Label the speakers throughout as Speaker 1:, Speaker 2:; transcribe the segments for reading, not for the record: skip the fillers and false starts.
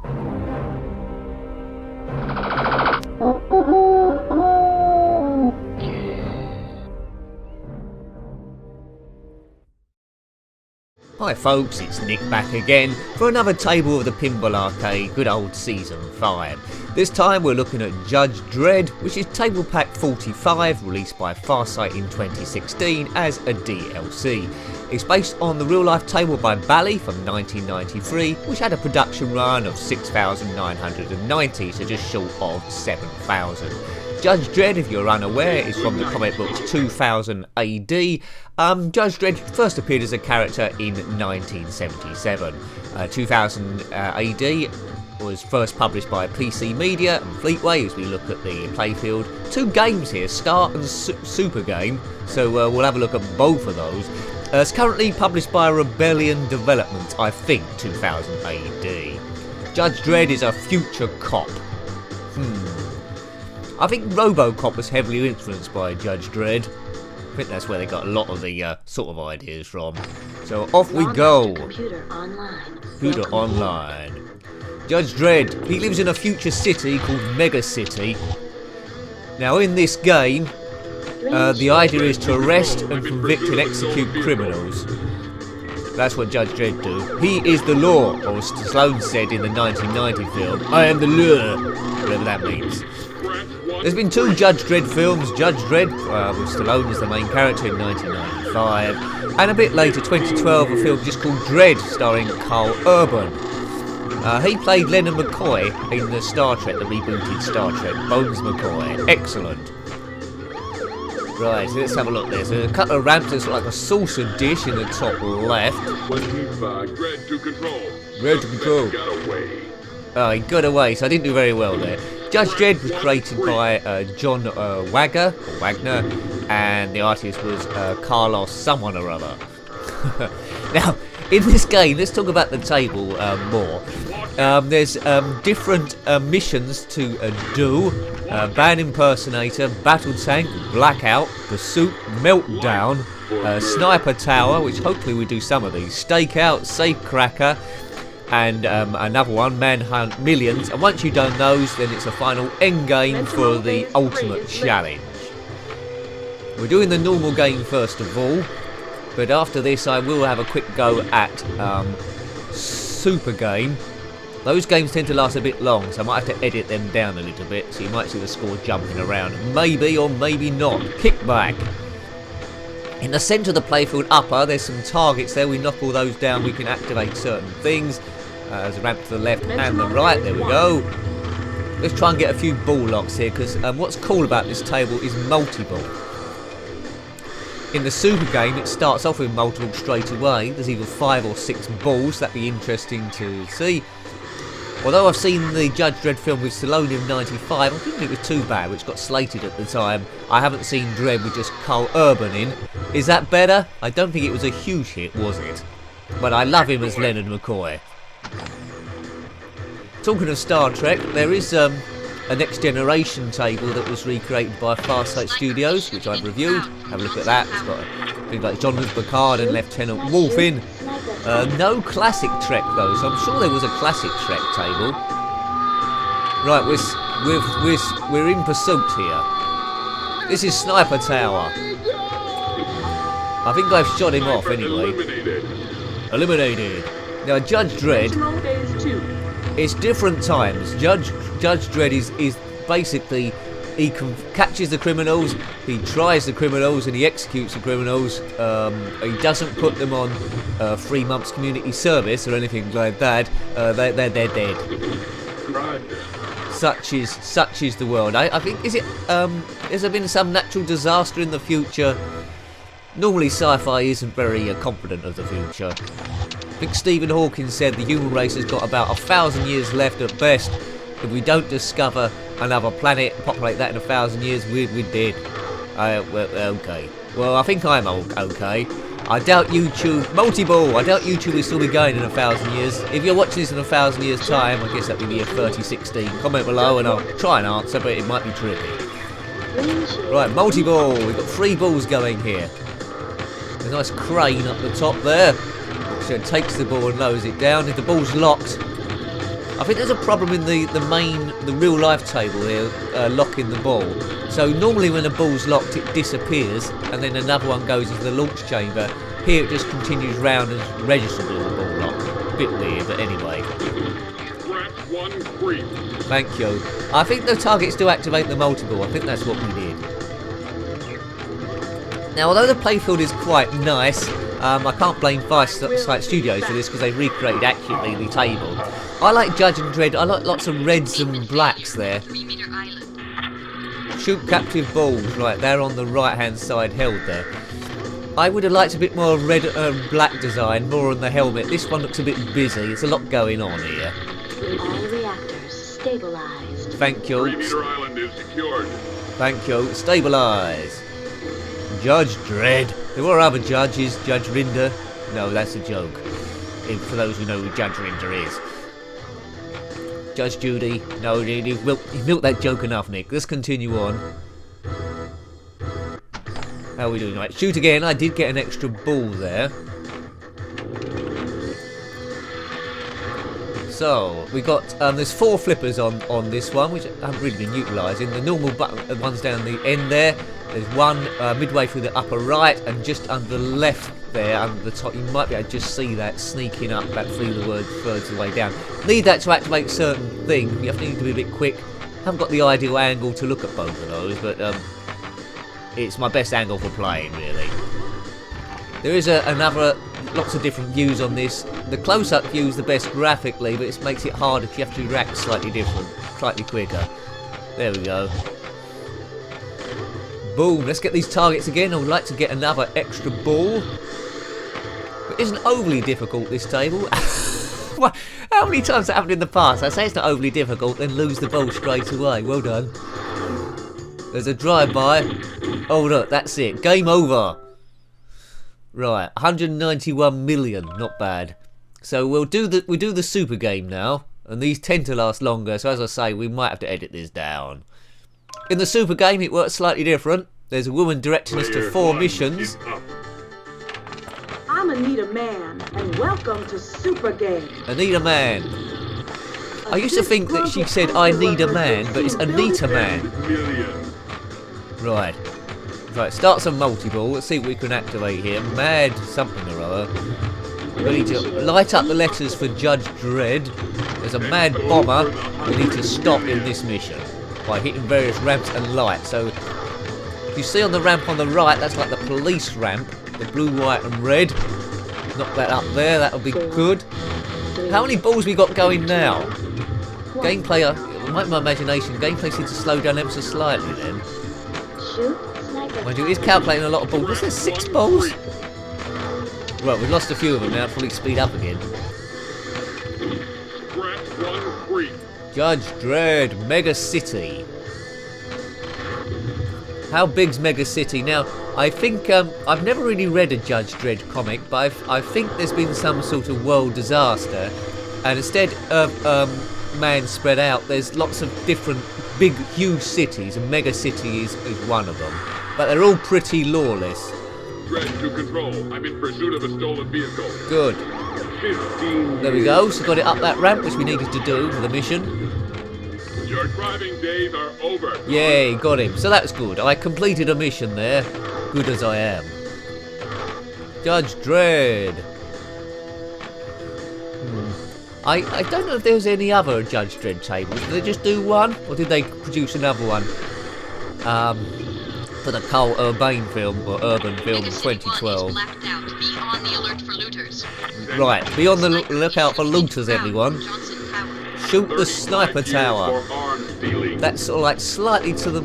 Speaker 1: Hi folks, it's Nick back again for another table of the Pinball Arcade, good old Season 5. This time we're looking at Judge Dredd, which is Table Pack 45, released by Farsight in 2016 as a DLC. It's based on the real-life table by Bally from 1993, which had a production run of 6,990, so just short of 7,000. Judge Dredd, if you're unaware, is from the comic books 2000 AD. Judge Dredd first appeared as a character in 1977. 2000 AD was first published by PC Media and Fleetway, as we look at the playfield. Two games here, Star and Super Game, so we'll have a look at both of those. It's currently published by Rebellion Development, I think 2000 AD. Judge Dredd is a future cop. I think RoboCop was heavily influenced by Judge Dredd. I think that's where they got a lot of the sort of ideas from. So off we go. Computer online. Judge Dredd, he lives in a future city called Mega City. Now in this game, the idea is to arrest and convict and execute criminals. That's what Judge Dredd do. He is the law, or as Stallone said in the 1990 film, I am the law, whatever that means. There's been two Judge Dredd films, Judge Dredd, with Stallone as the main character in 1995, and a bit later, 2012, a film just called Dredd, starring Carl Urban. He played Leonard McCoy in the Star Trek, the rebooted Star Trek, Bones McCoy. Excellent. Right, so let's have a look. There's a couple of ramps, there's like a saucer dish in the top left.
Speaker 2: Dredd to control.
Speaker 1: Dredd to control.
Speaker 2: Got away.
Speaker 1: Oh, he got away, so I didn't do very well there. Judge Dredd was created by John Wagner, and the artist was Carlos someone or other. Now, in this game, let's talk about the table more. There's different missions to do. Band Impersonator, Battle Tank, Blackout, Pursuit, Meltdown, Sniper Tower, which hopefully we do some of these, Stakeout, Safecracker, and another one, Manhunt Millions. And once you've done those, then it's a final end game for the ultimate challenge. We're doing the normal game first of all, but after this I will have a quick go at Super Game. Those games tend to last a bit long, so I might have to edit them down a little bit, so you might see the score jumping around. Maybe or maybe not. Kickback. In the centre of the playfield upper, there's some targets there. We knock all those down, we can activate certain things. There's a ramp to the left and the right, there we go. Let's try and get a few ball locks here, because what's cool about this table is multi-ball. In the Super Game, it starts off with multiple straight away. There's either 5 or 6 balls, that'd be interesting to see. Although I've seen the Judge Dredd film with Stallone in '95, I didn't think it was too bad, which got slated at the time. I haven't seen Dredd with just Carl Urban in. Is that better? I don't think it was a huge hit, was it? But I love him as Leonard McCoy. Talking of Star Trek, there is a Next Generation table that was recreated by Farsight Studios, which I've reviewed. Have a look at that. It's got things like Jean-Luc Picard and Lieutenant Worf in. No classic Trek though, so I'm sure there was a classic Trek table. Right, we're in pursuit here. This is Sniper Tower. I think I've shot him off anyway. Eliminated. Now Judge Dredd, it's different times. Judge Dredd is basically, he catches the criminals, he tries the criminals, and he executes the criminals. He doesn't put them on 3 months community service or anything like that. They're dead. Such is the world. I think, has there been some natural disaster in the future? Normally sci-fi isn't very confident of the future. I think Stephen Hawking said the human race has got about 1,000 years left at best. If we don't discover another planet, populate that in 1,000 years, we're dead. Well, okay. Well, I think I'm okay. I doubt YouTube, multi-ball, I doubt YouTube will still be going in 1,000 years. If you're watching this in 1,000 years time, I guess that would be a 3016. Comment below and I'll try and answer, but it might be tricky. Right, multi-ball, we've got 3 balls going here. There's a nice crane up the top there, which takes the ball and lowers it down. If the ball's locked, I think there's a problem in the real life table here, locking the ball. So normally when a ball's locked it disappears and then another one goes into the launch chamber. Here it just continues round and registers as a ball lock. Bit weird, but anyway.
Speaker 2: Scratch 1 free.
Speaker 1: Thank you. I think the target's to activate the multi-ball. I think that's what we did. Now, although the playfield is quite nice, I can't blame Farsight Studios for this because they recreated accurately the table. I like Judge and Dredd. I like lots of reds and blacks there. Shoot captive balls. Right, they're on the right-hand side held there. I would have liked a bit more red and black design, more on the helmet. This one looks a bit busy. There's a lot going on here.
Speaker 3: All reactors stabilized.
Speaker 1: Thank you.
Speaker 2: 3 Meter Island is secured.
Speaker 1: Thank you. Stabilise. Judge Dredd. There were other judges. Judge Rinder. No, that's a joke. For those who know who Judge Rinder is. Judge Judy. No, you've milked that joke enough, Nick. Let's continue on. How are we doing? Right, shoot again. I did get an extra ball there. So, we got, there's 4 flippers on this one, which I haven't really been utilising. The normal button, one's down the end there. There's one midway through the upper right, and just under the left there, under the top. You might be able to just see that sneaking up back through the thirds of the way down. Need that to activate certain things. You have to need to be a bit quick. Haven't got the ideal angle to look at both of those, but it's my best angle for playing, really. There is lots of different views on this. The close-up view is the best graphically, but it makes it harder if you have to react slightly different, slightly quicker. There we go. Boom, let's get these targets again. I would like to get another extra ball. It isn't overly difficult, this table. How many times that happened in the past? I say it's not overly difficult, then lose the ball straight away. Well done. There's a drive-by. Oh look, that's it. Game over. Right, 191 million, not bad. So we'll do the super game now, and these tend to last longer. So as I say, we might have to edit this down. In the super game, it works slightly different. There's a woman directing us to 4 missions.
Speaker 4: I'm Anita Man, and welcome to Super Game.
Speaker 1: Anita Man. I used to think that she said I need a man, but it's Anita Man. Right. Right, start some multi-ball. Let's see what we can activate here. Mad something or other. We need to light up the letters for Judge Dredd. There's a mad bomber we need to stop in this mission by hitting various ramps and lights. So, you see on the ramp on the right, that's like the police ramp. The blue, white and red. Knock that up there, that'll be good. How many balls we got going now? Gameplay, my imagination, gameplay seems to slow down ever so slightly then. Mind you, it is calculating a lot of balls. Was there 6 balls? Right, we've lost a few of them now. Probably speed up again. Judge Dredd, Mega City. How big's Mega City? Now, I think I've never really read a Judge Dredd comic, but I think there's been some sort of world disaster, and instead of man spread out, there's lots of different big, huge cities, and Mega City is one of them. But they're all pretty lawless.
Speaker 2: Dredd to control. I'm in pursuit of a stolen vehicle.
Speaker 1: Good.
Speaker 2: 15
Speaker 1: There we go. So got it up that ramp, which we needed to do for the mission.
Speaker 2: Your driving days are over.
Speaker 1: Yay, got him. So that's good. I completed a mission there. Good as I am. Judge Dredd. I don't know if there's any other Judge Dredd tables. Did they just do one? Or did they produce another one? For the Carl Urban film, or Urban film 2012. Right, be on the lookout for looters, everyone. Shoot the sniper tower. That's sort of like slightly to the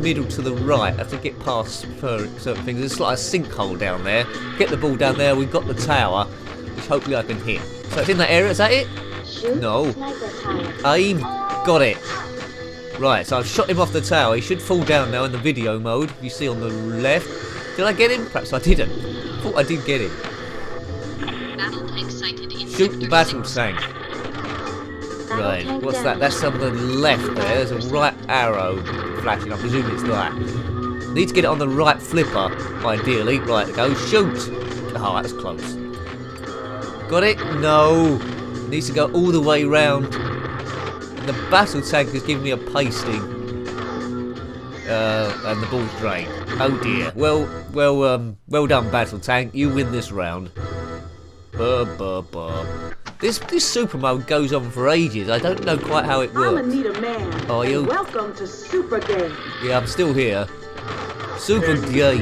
Speaker 1: middle to the right. I have to get past certain things. There's like a sinkhole down there. Get the ball down there. We've got the tower, which hopefully I can hit. So it's in that area. Is that it? No. Aim. Got it. Right, so I've shot him off the tower. He should fall down now in the video mode. You see on the left. Did I get him? Perhaps I didn't. Thought I did get him. Shoot the battle tank. Right, what's that? That's on the left there. There's a right arrow flashing. I presume it's that. Need to get it on the right flipper, ideally. Right, go shoot. Oh, that's close. Got it? No. It needs to go all the way round. And the battle tank has given me a pasting. And the ball's drained. Oh dear. Well done, battle tank. You win this round. This super mode goes on for ages. I don't know quite how it works.
Speaker 4: I'm Anita Man.
Speaker 1: Are you?
Speaker 4: Welcome to Super Game.
Speaker 1: Yeah, I'm still here. Super game.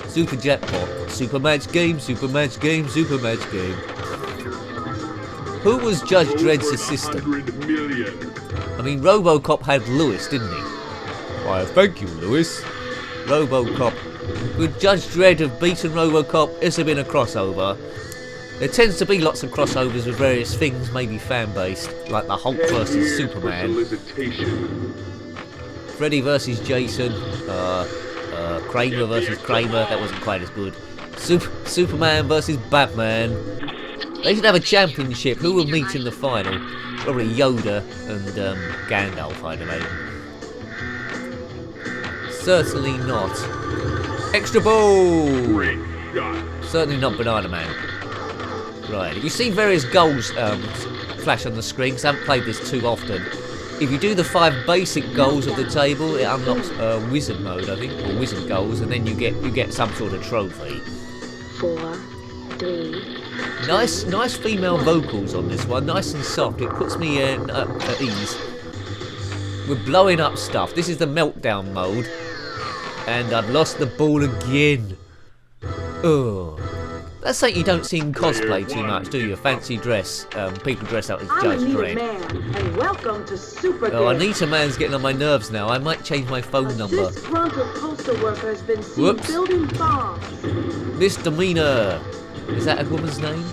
Speaker 1: Super jackpot. Super match game. Super match game. Super match game. Who was Judge Dredd's assistant?
Speaker 2: 100 million.
Speaker 1: I mean, RoboCop had Lewis, didn't he? Why, thank you, Lewis. RoboCop. Would Judge Dredd have beaten RoboCop? Has there been a crossover? There tends to be lots of crossovers with various things, maybe fan-based, like the Hulk versus Superman, Freddy versus Jason, Kramer versus Kramer, that wasn't quite as good, Superman versus Batman. They should have a championship. Who will meet in the final? Probably Yoda and Gandalf, I'd imagine. Certainly not. Extra ball!
Speaker 2: Great shot.
Speaker 1: Certainly not Banana Man. Right, you see various goals flash on the screen, because I haven't played this too often. If you do the 5 basic goals of the table, it unlocks wizard mode, I think, or wizard goals, and then you get some sort of trophy.
Speaker 3: 4, 3.
Speaker 1: Nice female vocals on this one, nice and soft. It puts me in at ease. We're blowing up stuff. This is the Meltdown Mode, and I've lost the ball again. Oh. That's something you don't see in cosplay too much, do you? Fancy dress. People dress up as Judge
Speaker 4: I'm Anita
Speaker 1: Dredd.
Speaker 4: Man, and welcome to Super Game.
Speaker 1: Oh, Anita Man's getting on my nerves now. I might change my phone number.
Speaker 4: A disgruntled postal worker has been seen
Speaker 1: Whoops.
Speaker 4: building bombs.
Speaker 1: Misdemeanor. Is that a woman's name?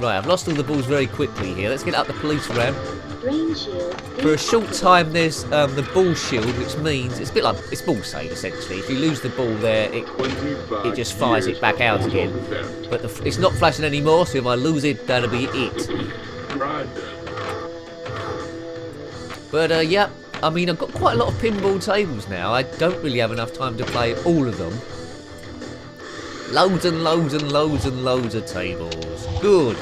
Speaker 1: Right, I've lost all the balls very quickly here. Let's get up the police ramp.
Speaker 3: Rain shield.
Speaker 1: For a short time, there's the ball shield, which means it's a bit like it's ball save essentially. If you lose the ball there, it just fires it back out again. But it's not flashing anymore, so if I lose it, that'll be it. But yeah, I mean, I've got quite a lot of pinball tables now. I don't really have enough time to play all of them. Loads and loads and loads and loads of tables. Good.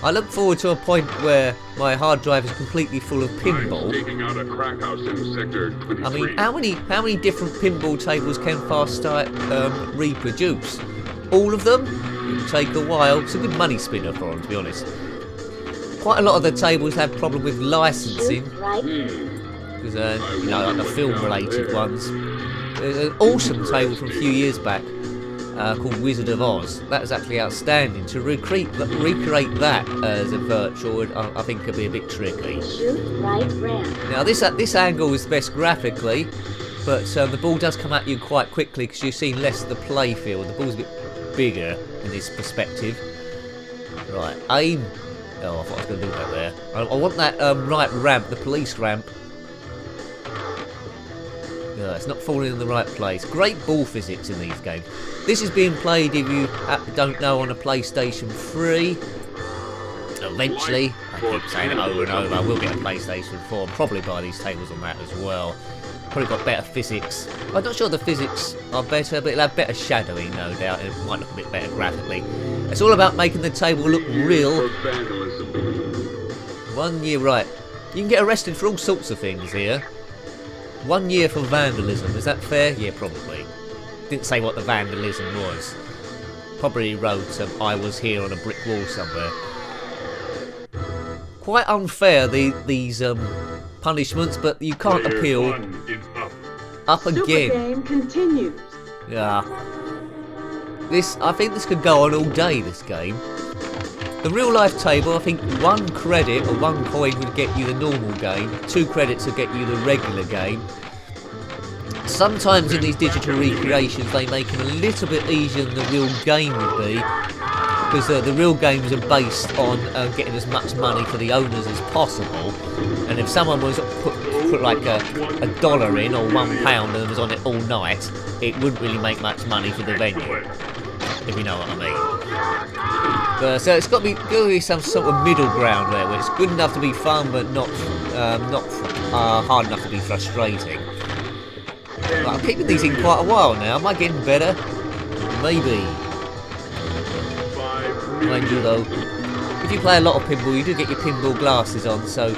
Speaker 1: I look forward to a point where my hard drive is completely full of pinball.
Speaker 2: Taking out a crack house in sector 23.
Speaker 1: I mean, how many different pinball tables can Farsight reproduce? All of them? It would take a while. It's a good money spinner for them, to be honest. Quite a lot of the tables have problem with licensing,
Speaker 3: Shoot right.
Speaker 1: because you know, like the film-related ones. There's an awesome table from a few years back called Wizard of Oz. That was actually outstanding. To recreate that as a virtual, I think could be a bit tricky.
Speaker 3: Shoot right ramp.
Speaker 1: Now this angle is best graphically, but the ball does come at you quite quickly because you've seen less of the play field. The ball's a bit bigger in this perspective. Right, aim. Oh, I thought I was going to do that there. I want that right ramp, the police ramp. Yeah, it's not falling in the right place. Great ball physics in these games. This is being played, if you don't know, on a PlayStation 3. Eventually, I keep saying it over and over, I will get a PlayStation 4 and probably buy these tables on that as well. Probably got better physics. I'm not sure the physics are better, but it'll have better shadowing, no doubt, and it might look a bit better graphically. It's all about making the table look real. 1 year, right. You can get arrested for all sorts of things here. 1 year for vandalism, is that fair? Yeah, probably. Didn't say what the vandalism was. Probably wrote, I was here on a brick wall somewhere. Quite unfair, these punishments, but you can't appeal. Up
Speaker 4: Super
Speaker 1: again.
Speaker 4: Game continues.
Speaker 1: Yeah. I think this could go on all day, this game. The real life table, I think 1 credit or 1 coin would get you the normal game. 2 credits would get you the regular game. Sometimes in these digital recreations they make them a little bit easier than the real game would be, because the real games are based on getting as much money for the owners as possible. And if someone was put like a dollar in or £1 and was on it all night, it wouldn't really make much money for the venue, if you know what I mean. So it's got to be some sort of middle ground there, where it's good enough to be fun but not hard enough to be frustrating. But I'm keeping these in quite a while now. Am I getting better? Maybe. Mind you though, if you play a lot of pinball, you do get your pinball glasses on, so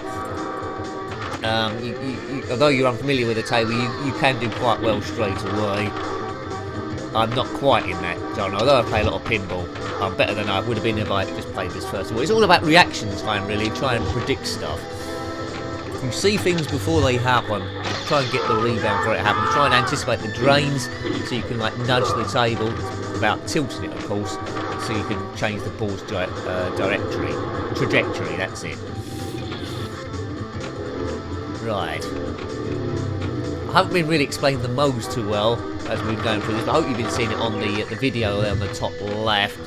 Speaker 1: although you're unfamiliar with the table, you can do quite well straight away. I'm not quite in that genre, although I play a lot of pinball. I'm better than I would have been if I just played this first of all. It's all about reaction time, really, try and predict stuff. You see things before they happen, try and get the rebound before it happens, try and anticipate the drains, so you can like nudge the table, without tilting it of course, so you can change the ball's trajectory, that's it. Right. I haven't been really explaining the modes too well as we've been going through this, but I hope you've been seeing it on the video there on the top left.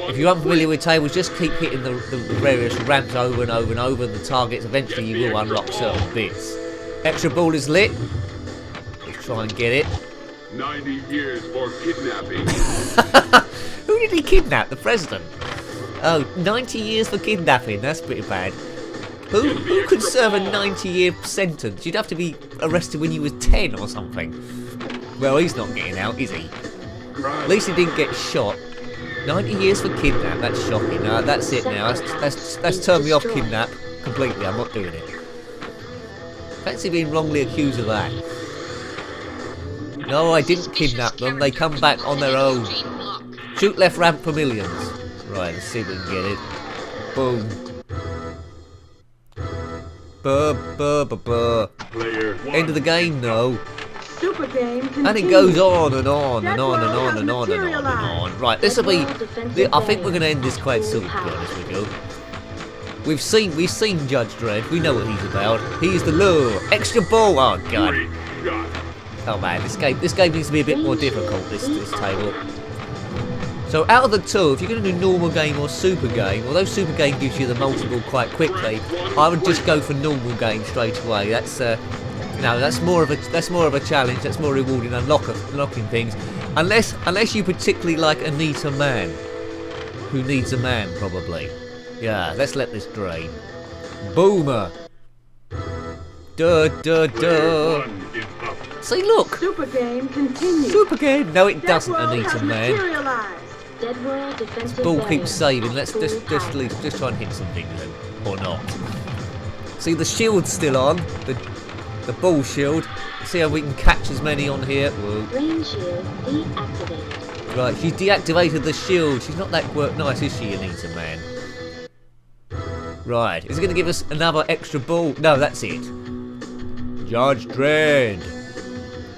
Speaker 1: If you're unfamiliar with tables, just keep hitting the various ramps over and over and over the targets. Eventually you will unlock certain bits. Extra ball is lit. Let's try and get it.
Speaker 2: 90 years for kidnapping.
Speaker 1: Who did he kidnap? The president? Oh, 90 years for kidnapping. That's pretty bad. Who could serve a 90-year sentence? You'd have to be arrested when you were 10 or something. Well, he's not getting out, is he? At least he didn't get shot. 90 years for kidnap, that's shocking. That's it now. That's turned me off kidnap completely. I'm not doing it. Fancy being wrongly accused of that. No, I didn't kidnap them. They come back on their own. Shoot left ramp for millions. Right, let's see if we can get it. Boom. End of the game, though.
Speaker 4: Super game continues.
Speaker 1: And it goes on and on and on and on and on and on and on. Right, this will be. I think we're going to end this quite soon, to be honest with you. We've seen Judge Dredd. We know what he's about. He's the lure. Extra ball. Oh god. Oh man, this game needs to be a bit more difficult. This table. So out of the two, if you're going to do normal game or super game, although super game gives you the multiple quite quickly, I would just go for normal game straight away. That's that's more of a challenge. That's more rewarding, unlocking things. Unless you particularly like Anita Man, who needs a man probably. Yeah, let's let this drain. Boomer. Duh duh duh. See, look.
Speaker 4: Super game continues.
Speaker 1: Super game. No, it doesn't, Anita Man.
Speaker 3: Dead World defensive
Speaker 1: Ball
Speaker 3: barrier.
Speaker 1: keeps saving. Let's just try and hit something then, or not. See, the shield's still on. The ball shield. See how we can catch as many on here. Whoa.
Speaker 3: Rain shield deactivated.
Speaker 1: Right, she's deactivated the shield. She's not that nice, is she, Anita Man? Right, is it going to give us another extra ball? No, that's it. Judge Dredd.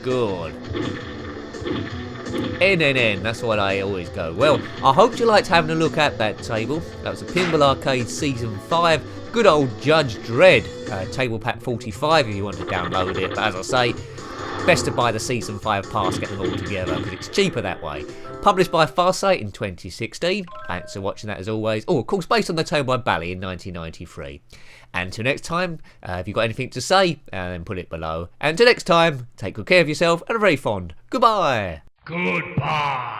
Speaker 1: Good. NNN, that's what I always go. Well, I hope you liked having a look at that table. That was the Pinball Arcade Season 5. Good old Judge Dredd. Table Pack 45 if you want to download it. But as I say, best to buy the Season 5 pass, get them all together, because it's cheaper that way. Published by Farsight in 2016. Thanks for watching that as always. Oh, of course, based on the tale by Bally in 1993. And until next time, if you've got anything to say, then put it below. And until next time, take good care of yourself and a very fond goodbye.
Speaker 5: Goodbye.